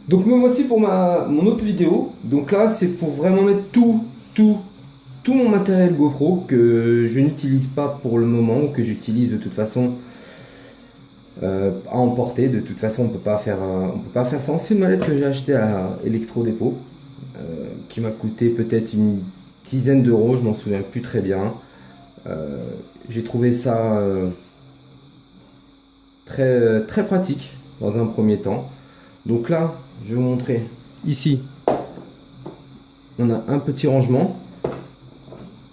Donc me voici pour mon autre vidéo. Donc là c'est pour vraiment mettre tout mon matériel GoPro que je n'utilise pas pour le moment ou que j'utilise de toute façon à emporter. De toute façon on peut pas faire ça. C'est une mallette que j'ai achetée à Electro-Dépôt qui m'a coûté peut-être une dizaine d'euros, je m'en souviens plus très bien. J'ai trouvé ça très pratique dans un premier temps. Donc là, je vais vous montrer. Ici, on a un petit rangement.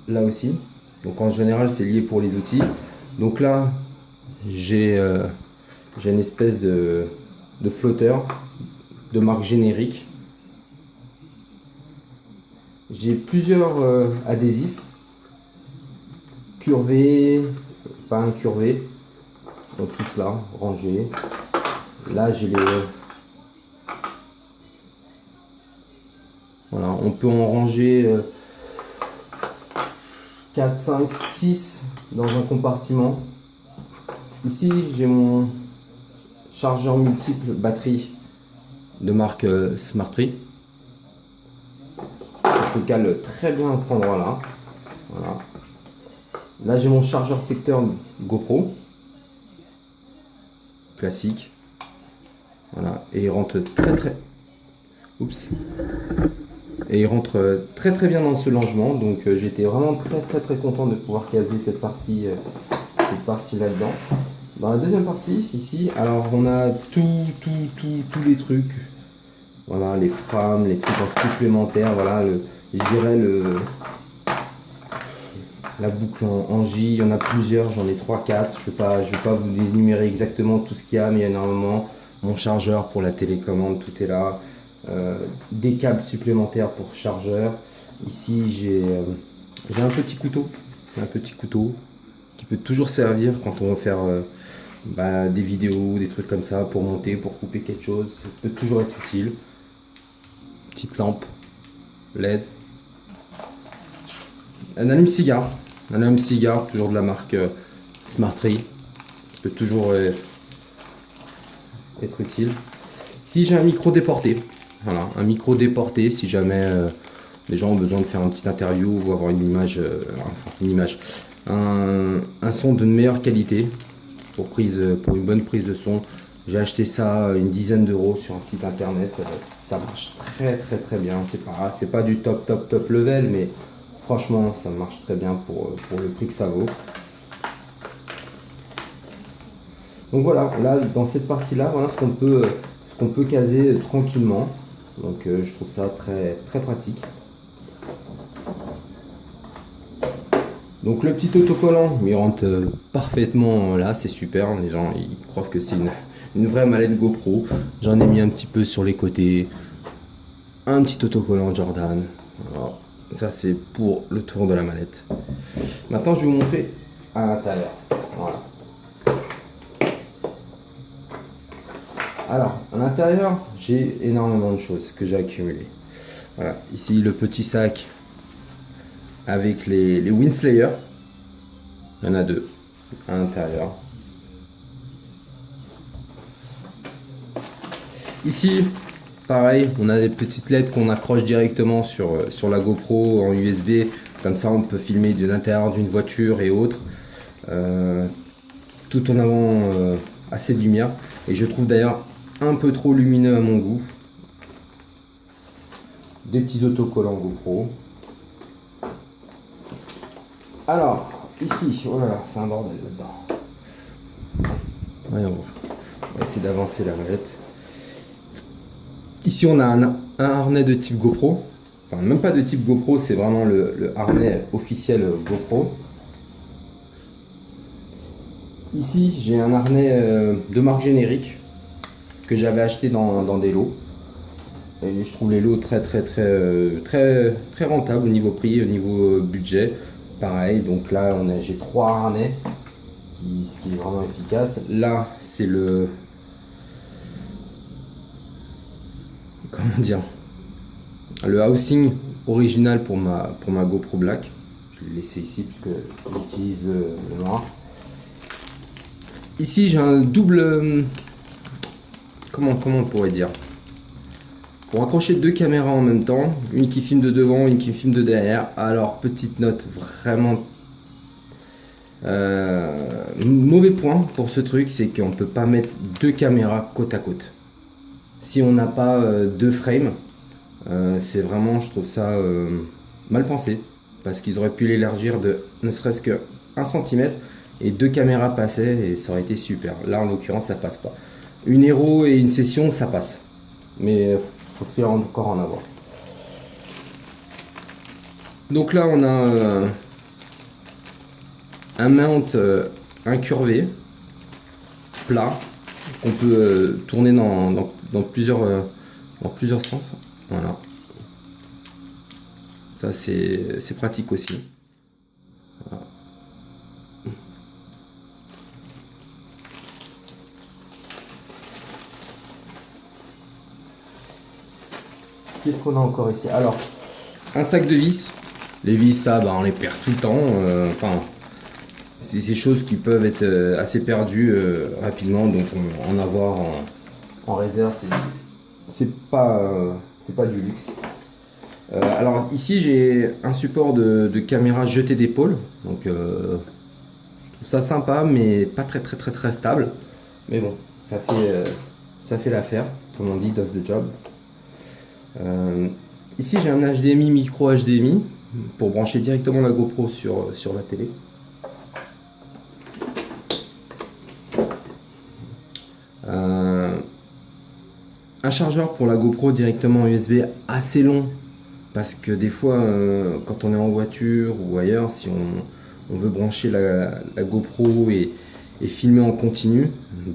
Là aussi. Donc en général, c'est lié pour les outils. Donc là, j'ai une espèce de flotteur de marque générique. J'ai plusieurs adhésifs curvés, pas incurvés. Ils sont tous là, rangés. Là, j'ai les... Voilà, on peut en ranger 4, 5, 6 dans un compartiment. Ici, j'ai mon chargeur multiple batterie de marque Smartry. Ça se cale très bien à cet endroit-là. Voilà. Là, j'ai mon chargeur secteur GoPro. Classique. Voilà. Et il rentre Oups. Et il rentre très bien dans ce logement. Donc j'étais vraiment très content de pouvoir caser cette partie là-dedans. Dans la deuxième partie, ici, alors on a tous les trucs. Voilà, les frames, les trucs en supplémentaire. Voilà, je dirais la boucle en J. Il y en a plusieurs, j'en ai 3-4. Je vais pas vous énumérer exactement tout ce qu'il y a, mais il y a énormément. Mon chargeur pour la télécommande, tout est là. Des câbles supplémentaires pour chargeur. Ici, j'ai un petit couteau qui peut toujours servir quand on veut faire des vidéos, des trucs comme ça, pour monter, pour couper quelque chose. Ça peut toujours être utile. Petite lampe LED. Un allume-cigare. Toujours de la marque Smartry. Qui peut toujours être utile. Si j'ai un micro déporté. Voilà, un micro déporté si jamais les gens ont besoin de faire une petite interview ou avoir un son de meilleure qualité pour une bonne prise de son. J'ai acheté ça une dizaine d'euros sur un site internet. Ça marche très bien. C'est pas du top level, mais franchement, ça marche très bien pour le prix que ça vaut. Donc voilà, là dans cette partie-là, voilà ce qu'on peut caser tranquillement. Donc je trouve ça très pratique. Donc le petit autocollant, il rentre parfaitement là, c'est super. Les gens ils croient que c'est une vraie mallette GoPro. J'en ai mis un petit peu sur les côtés. Un petit autocollant Jordan. Voilà. Ça c'est pour le tour de la mallette. Maintenant je vais vous montrer à l'intérieur. Voilà. Alors, à l'intérieur, j'ai énormément de choses que j'ai accumulées. Voilà, ici le petit sac avec les Winslayer. Il y en a deux à l'intérieur. Ici, pareil, on a des petites LED qu'on accroche directement sur la GoPro en USB. Comme ça, on peut filmer de l'intérieur d'une voiture et autres. Tout en avant assez de lumière. Et je trouve d'ailleurs un peu trop lumineux à mon goût. Des petits autocollants GoPro. Alors, ici, oh là là, c'est un bordel là-dedans. Voyons, on va essayer d'avancer la mallette. Ici, on a un harnais de type GoPro. Enfin, même pas de type GoPro, c'est vraiment le harnais officiel GoPro. Ici, j'ai un harnais de marque générique que j'avais acheté dans des lots. Et je trouve les lots très rentables au niveau prix, au niveau budget. Pareil, donc là j'ai 3 harnais, ce qui est vraiment efficace. Là, c'est le... Comment dire? Le housing original pour ma GoPro Black. Je l'ai laissé ici puisque j'utilise le noir. Ici, j'ai un double... Comment on pourrait dire? pour accrocher deux caméras en même temps, une qui filme de devant, une qui filme de derrière. Alors, petite note, vraiment mauvais point pour ce truc, c'est qu'on ne peut pas mettre deux caméras côte à côte. Si on n'a pas deux frames, c'est vraiment, je trouve ça mal pensé, parce qu'ils auraient pu l'élargir de ne serait-ce que 1 cm et deux caméras passaient et ça aurait été super. Là, en l'occurrence, ça passe pas. Une héros et une session, ça passe, mais faut faire encore en avoir. Donc là, on a un mount incurvé, plat, qu'on peut tourner dans plusieurs sens. Voilà. Ça, c'est pratique aussi. Voilà. Qu'est-ce qu'on a encore ici? Alors, un sac de vis. Les vis, ça, bah, on les perd tout le temps. Enfin, c'est ces choses qui peuvent être assez perdues rapidement. Donc, en avoir en réserve, c'est pas du luxe. Alors, ici, j'ai un support de caméra jetée d'épaule. Donc, je trouve ça sympa, mais pas très stable. Mais bon, ça fait l'affaire. Comme on dit, does the job. Ici j'ai un HDMI, micro HDMI pour brancher directement la GoPro sur la télé. Un chargeur pour la GoPro directement USB assez long, parce que des fois quand on est en voiture ou ailleurs, si on veut brancher la GoPro et filmer en continu,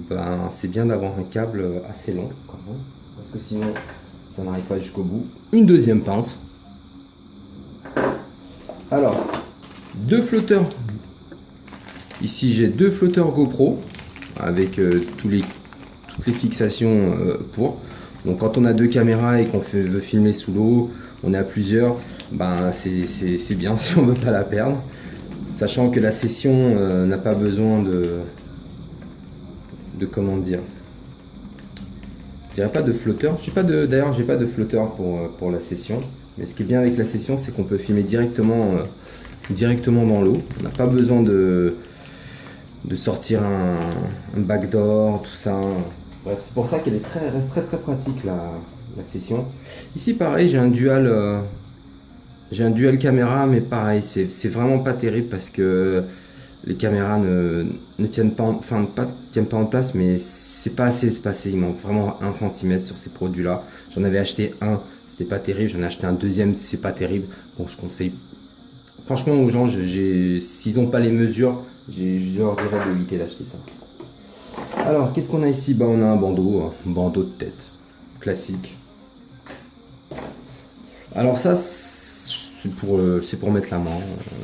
ben, c'est bien d'avoir un câble assez long quand même, parce que sinon ça n'arrive pas jusqu'au bout. Une deuxième pince. Alors, deux flotteurs. Ici, j'ai deux flotteurs GoPro avec toutes les fixations pour. Donc, quand on a deux caméras et qu'on veut filmer sous l'eau, on est à plusieurs, ben, c'est bien si on ne veut pas la perdre. Sachant que la session n'a pas besoin de comment dire. Je dirais pas de flotteur. D'ailleurs, j'ai pas de flotteur pour la session. Mais ce qui est bien avec la session, c'est qu'on peut filmer directement dans l'eau. On n'a pas besoin de sortir un backdoor, tout ça. Bref, c'est pour ça qu'elle reste très pratique la session. Ici, pareil, j'ai un dual caméra, mais pareil, c'est vraiment pas terrible parce que les caméras ne tiennent pas en place, mais c'est pas assez espacé. Il manque vraiment 1 cm sur ces produits là. J'en avais acheté un, c'était pas terrible. J'en ai acheté un deuxième, c'est pas terrible. Bon, je conseille franchement aux gens, s'ils n'ont pas les mesures, je leur dirais d'éviter d'acheter ça. Alors, qu'est-ce qu'on a ici? Bah, on a un bandeau de tête classique. Alors ça, c'est pour mettre la main,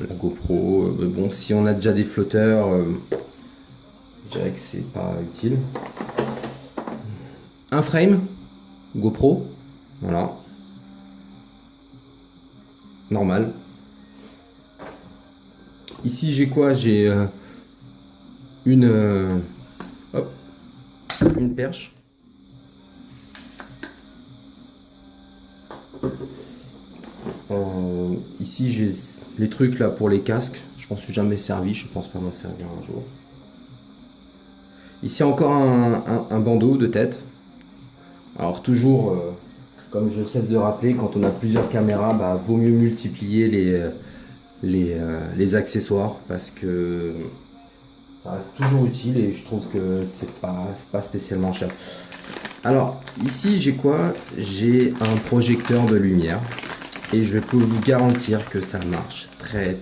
la GoPro. Bon, si on a déjà des flotteurs, je dirais que c'est pas utile. Un frame GoPro, voilà, normal. Ici j'ai quoi? J'ai une perche. Ici j'ai les trucs là pour les casques. Je m'en suis jamais servi, je pense pas m'en servir un jour. Ici encore un bandeau de tête. Alors toujours, comme je cesse de rappeler, quand on a plusieurs caméras, bah, vaut mieux multiplier les accessoires parce que ça reste toujours utile et je trouve que c'est pas spécialement cher. Alors ici j'ai quoi? J'ai un projecteur de lumière et je peux vous garantir que ça marche très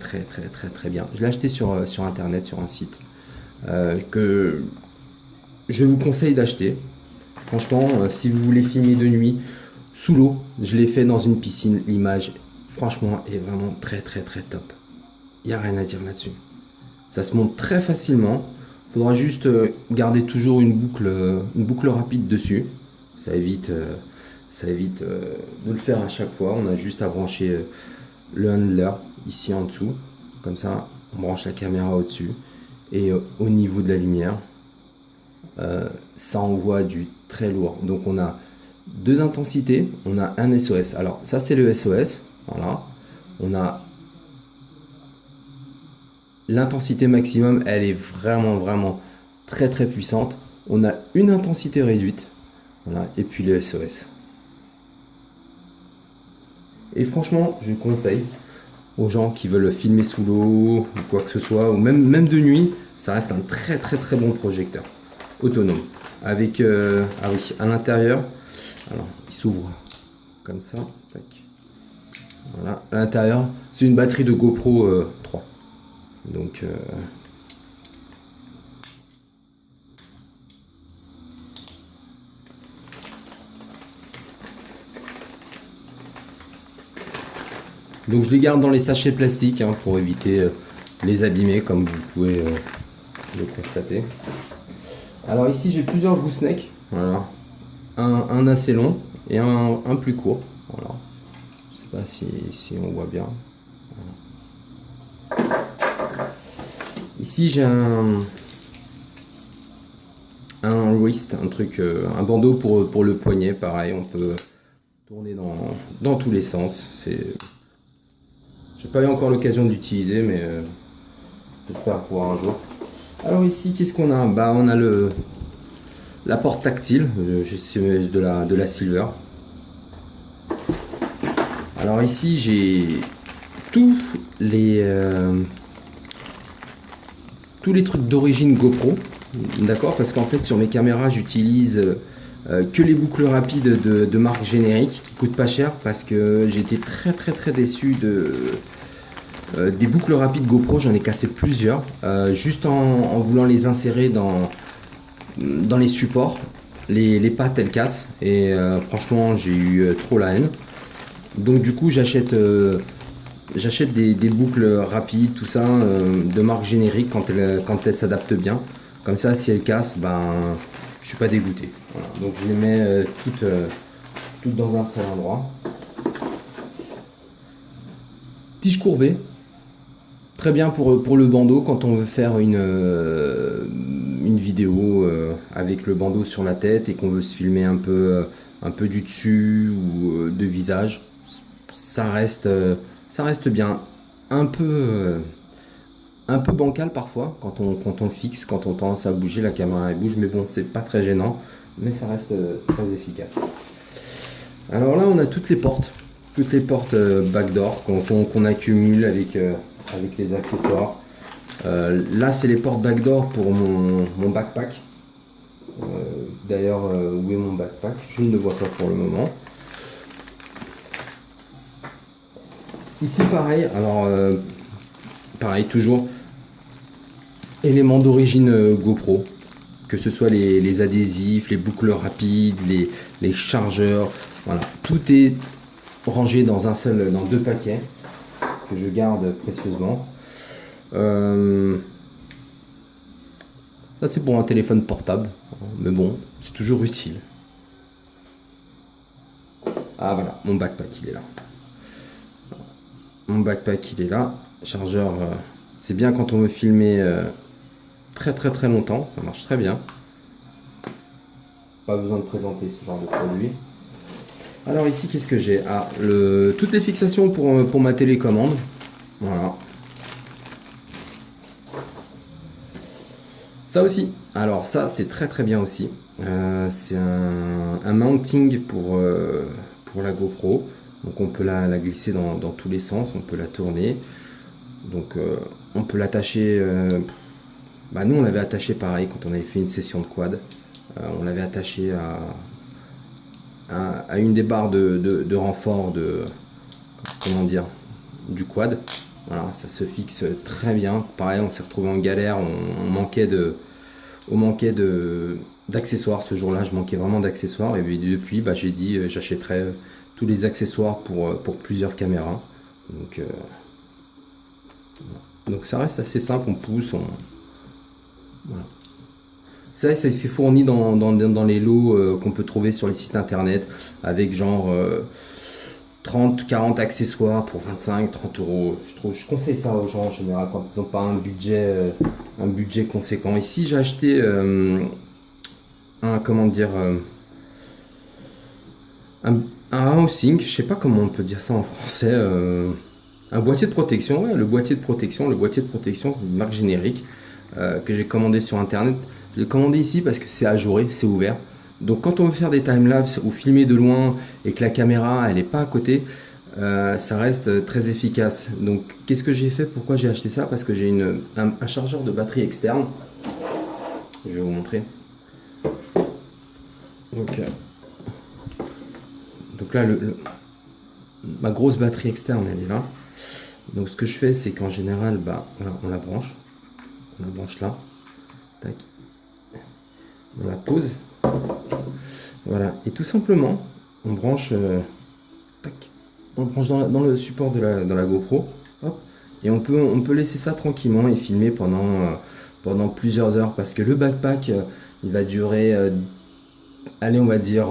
bien. Je l'ai acheté sur internet, sur un site que je vous conseille d'acheter. Franchement, si vous voulez filmer de nuit sous l'eau, je l'ai fait dans une piscine, l'image franchement est vraiment très top. Il n'y a rien à dire là-dessus. Ça se monte très facilement. Il faudra juste garder toujours une boucle rapide dessus. Ça évite de le faire à chaque fois. On a juste à brancher le handler ici en dessous. Comme ça, on branche la caméra au-dessus. Et au niveau de la lumière, ça envoie du très lourd. Donc on a deux intensités, on a un SOS. Alors ça c'est le SOS, voilà. On a l'intensité maximum, elle est vraiment très très puissante. On a une intensité réduite, voilà, et puis le SOS. Et franchement, je conseille aux gens qui veulent filmer sous l'eau ou quoi que ce soit, ou même de nuit, ça reste un très bon projecteur autonome. Avec, ah oui, à l'intérieur, alors il s'ouvre comme ça. Tac. Voilà, à l'intérieur, c'est une batterie de GoPro 3. Donc, je les garde dans les sachets plastiques hein, pour éviter les abîmer, comme vous pouvez le constater. Alors ici, j'ai plusieurs goosenecks. Voilà. Un assez long et un plus court. Voilà. Je sais pas si on voit bien. Voilà. Ici j'ai un wrist, un truc, un bandeau pour le poignet. Pareil, on peut tourner dans tous les sens. J'ai pas eu encore l'occasion d'utiliser, mais j'espère pouvoir un jour. Alors ici, qu'est-ce qu'on a? Bah, on a la porte tactile, de la Silver. Alors ici, j'ai tous les trucs d'origine GoPro, d'accord? Parce qu'en fait, sur mes caméras, j'utilise que les boucles rapides de marque générique qui coûtent pas cher parce que j'ai été très déçu des boucles rapides GoPro. J'en ai cassé plusieurs juste en voulant les insérer dans les supports. Les pattes elles cassent et franchement j'ai eu trop la haine. Donc du coup j'achète des boucles rapides, tout ça, de marque générique quand elles s'adaptent bien. Comme ça, si elles cassent, ben, je suis pas dégoûté. Voilà. Donc je les mets toutes dans un seul endroit. Tige courbée. Très bien pour le bandeau quand on veut faire une vidéo avec le bandeau sur la tête et qu'on veut se filmer un peu du dessus ou de visage. Ça reste bien. Un peu bancal parfois quand on fixe, quand on tendance à bouger, la caméra elle bouge, mais bon, c'est pas très gênant, mais ça reste très efficace. Alors là, on a toutes les portes backdoor qu'on accumule avec les accessoires. Là, c'est les portes backdoor pour mon backpack. D'ailleurs, où est mon backpack? Je ne le vois pas pour le moment. Ici, pareil. Alors, pareil, toujours éléments d'origine GoPro. Que ce soit les adhésifs, les boucles rapides, les chargeurs. Voilà, tout est rangé dans deux paquets que je garde précieusement. Ça c'est pour un téléphone portable, mais bon, c'est toujours utile. Ah voilà, mon backpack il est là. Mon backpack il est là. Chargeur, c'est bien quand on veut filmer très longtemps, ça marche très bien. Pas besoin de présenter ce genre de produit. Alors ici, qu'est-ce que j'ai? Ah, toutes les fixations pour ma télécommande. Voilà. Ça aussi. Alors ça, c'est très bien aussi. C'est un mounting pour la GoPro. Donc on peut la glisser dans tous les sens. On peut la tourner. Donc on peut l'attacher. Nous, on l'avait attaché pareil quand on avait fait une session de quad. On l'avait attaché à une des barres de renfort comment dire, du quad. Voilà, ça se fixe très bien. Pareil, on s'est retrouvé en galère, on manquait d'accessoires ce jour-là. Je manquais vraiment d'accessoires et depuis, j'ai dit j'achèterai tous les accessoires pour plusieurs caméras. Donc ça reste assez simple, on pousse, voilà. Ça, c'est fourni dans les lots qu'on peut trouver sur les sites internet avec genre 30-40 accessoires pour 25-30 euros. Je conseille ça aux gens en général quand ils n'ont pas un budget conséquent. Ici, j'ai acheté un, un housing, je sais pas comment on peut dire ça en français. Un boîtier de protection, ouais, le boîtier de protection. Le boîtier de protection, c'est une marque générique que j'ai commandé sur internet. Je l'ai commandé ici parce que c'est ajouré, c'est ouvert. Donc quand on veut faire des timelapses ou filmer de loin et que la caméra elle est pas à côté, ça reste très efficace. Donc qu'est-ce que j'ai fait? Pourquoi j'ai acheté ça? Parce que j'ai un chargeur de batterie externe. Je vais vous montrer. Donc, là, ma grosse batterie externe, elle est là. Donc ce que je fais, c'est qu'en général, bah, voilà, on la branche. On la branche là. Tac. On la pose. Voilà. Et tout simplement, on branche, tac. On branche dans le support de la GoPro. Hop. Et on peut laisser ça tranquillement et filmer pendant plusieurs heures. Parce que le backpack, il va durer, allez, on va dire,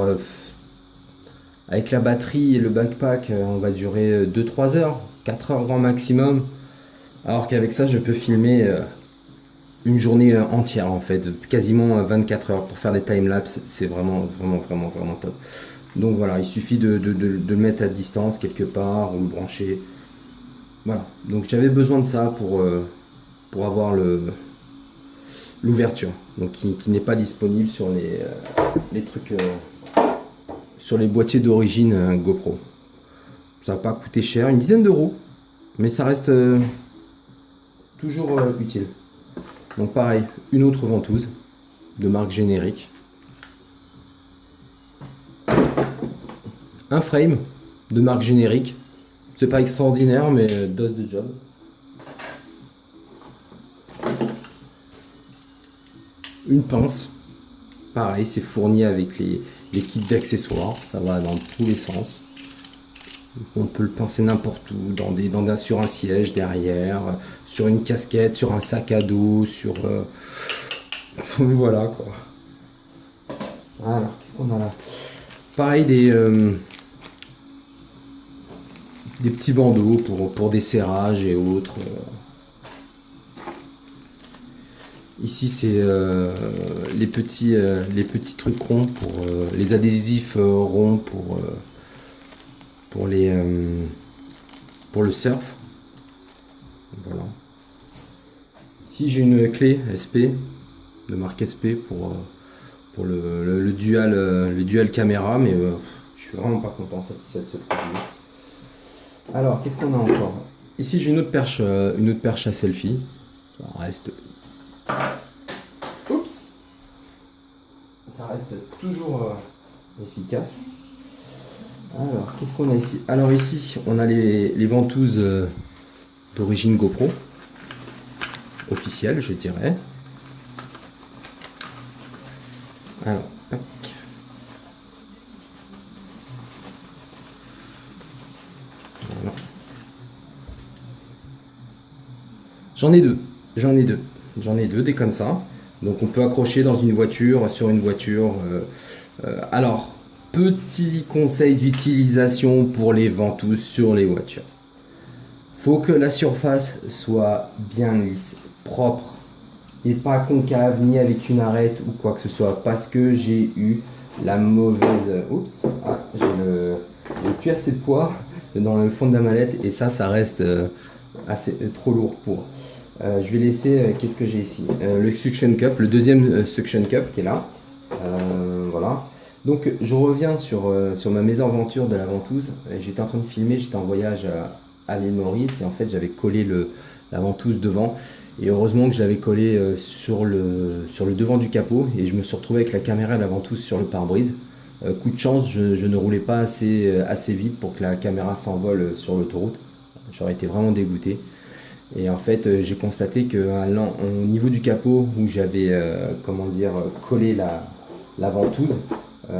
avec la batterie et le backpack, on va durer 2-3 heures, 4 heures grand maximum. Alors qu'avec ça, je peux filmer une journée entière en fait, quasiment 24 heures pour faire des timelapses. C'est vraiment, vraiment, vraiment, vraiment top. Donc voilà, il suffit de le mettre à distance quelque part ou le brancher. Voilà, donc j'avais besoin de ça pour avoir l'ouverture, donc qui n'est pas disponible sur les trucs, sur les boîtiers d'origine GoPro. Ça va pas coûter cher, une dizaine d'euros, mais ça reste toujours utile. Donc pareil, une autre ventouse de marque générique. Un frame de marque générique. C'est pas extraordinaire, mais does the job. Une pince. Pareil, c'est fourni avec les kits d'accessoires. Ça va dans tous les sens. On peut le pincer n'importe où, sur un siège derrière, sur une casquette, sur un sac à dos, sur... voilà quoi. Alors, qu'est-ce qu'on a là? Pareil, des petits bandeaux pour des serrages et autres. Ici, c'est les petits trucs ronds pour les adhésifs ronds pour le surf. Voilà. Ici, j'ai une clé SP de marque SP pour le dual caméra, mais je suis vraiment pas content, satisfait de ce produit. Alors, qu'est-ce qu'on a encore? Ici, j'ai une autre perche à selfie. Ça reste. Oups. Ça reste toujours efficace. Alors, qu'est-ce qu'on a ici? Alors ici, on a les ventouses d'origine GoPro. Officielles, je dirais. Alors, tac. Voilà. J'en ai deux, des comme ça. Donc on peut accrocher dans une voiture, sur une voiture. Alors, petit conseil d'utilisation pour les ventouses sur les voitures. Faut que la surface soit bien lisse, propre, et pas concave, ni avec une arête ou quoi que ce soit. Parce que j'ai eu la mauvaise... Oups, j'ai plus assez de poids dans le fond de la mallette, et ça reste assez trop lourd pour... je vais laisser, qu'est-ce que j'ai ici? Le suction cup, le deuxième suction cup qui est là. Voilà. Donc je reviens sur ma mésaventure de la ventouse. J'étais en train de filmer, j'étais en voyage à l'île Maurice et en fait j'avais collé la ventouse devant. Et heureusement que j'avais collé sur le devant du capot et je me suis retrouvé avec la caméra et la ventouse sur le pare-brise. Coup de chance, je ne roulais pas assez vite pour que la caméra s'envole sur l'autoroute. J'aurais été vraiment dégoûté. Et en fait, j'ai constaté que au niveau du capot où j'avais collé la ventouse,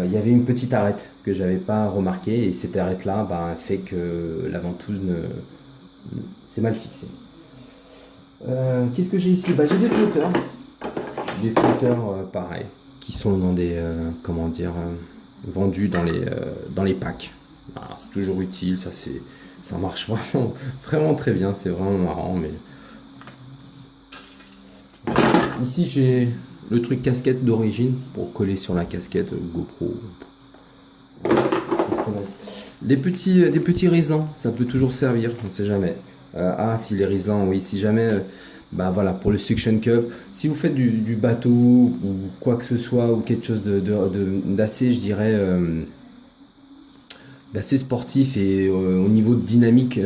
il y avait une petite arête que j'avais pas remarqué et cette arête là fait que la ventouse s'est mal fixée. Qu'est-ce que j'ai ici? J'ai des flotteurs. Des flotteurs pareil, qui sont dans des vendus dans les packs. Voilà, c'est toujours utile, ça marche vraiment, vraiment très bien, c'est vraiment marrant. Mais ici j'ai le truc casquette d'origine pour coller sur la casquette GoPro. Qu'est-ce promesse. Des petits riselants, ça peut toujours servir, on ne sait jamais. Si les riselants, oui, si jamais, bah voilà, pour le Suction Cup, si vous faites du bateau ou quoi que ce soit, ou quelque chose d'assez, je dirais, d'assez sportif et au niveau de dynamique,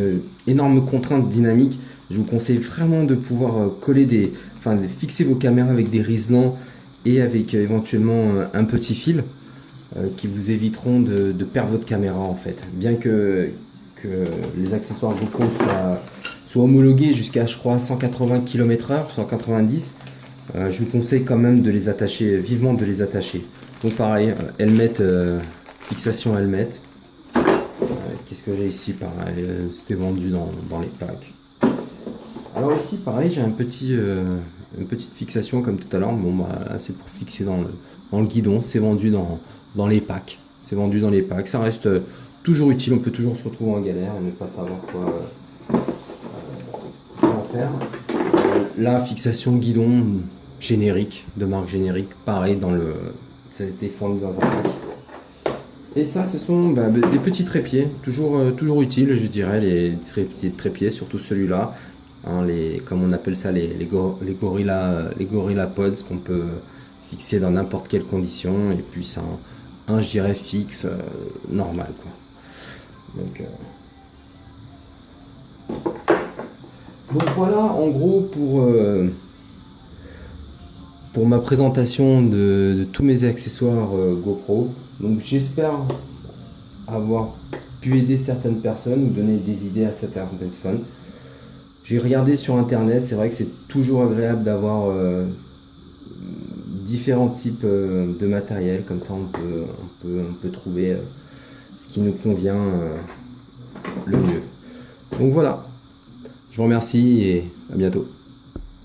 énorme contrainte dynamique, je vous conseille vraiment de pouvoir de fixer vos caméras avec des riselants et avec éventuellement un petit fil qui vous éviteront de perdre votre caméra en fait. Bien que les accessoires GoPro soient homologués jusqu'à je crois 180 km/h, 190, je vous conseille quand même de les attacher, vivement de les attacher. Donc pareil, helmet, fixation helmet. Qu'est-ce que j'ai ici pareil, c'était vendu dans les packs. Alors ici pareil, j'ai une petite fixation comme tout à l'heure. Bon bah là c'est pour fixer dans le guidon, c'est vendu dans les packs. C'est vendu dans les packs, ça reste toujours utile, on peut toujours se retrouver en galère et ne pas savoir quoi en faire. La fixation guidon générique, de marque générique, pareil, ça a été fourni dans un pack. Et ça, ce sont des petits trépieds, toujours utiles, je dirais, les trépieds, surtout celui-là, hein, comme on appelle ça, les Gorilla Pods, qu'on peut fixer dans n'importe quelle condition, et puis c'est je dirais, fixe, normal, quoi. Donc voilà, en gros, pour ma présentation de tous mes accessoires GoPro. Donc j'espère avoir pu aider certaines personnes ou donner des idées à certaines personnes. J'ai regardé sur internet, c'est vrai que c'est toujours agréable d'avoir différents types de matériel, comme ça on peut trouver ce qui nous convient le mieux. Donc voilà, je vous remercie et à bientôt.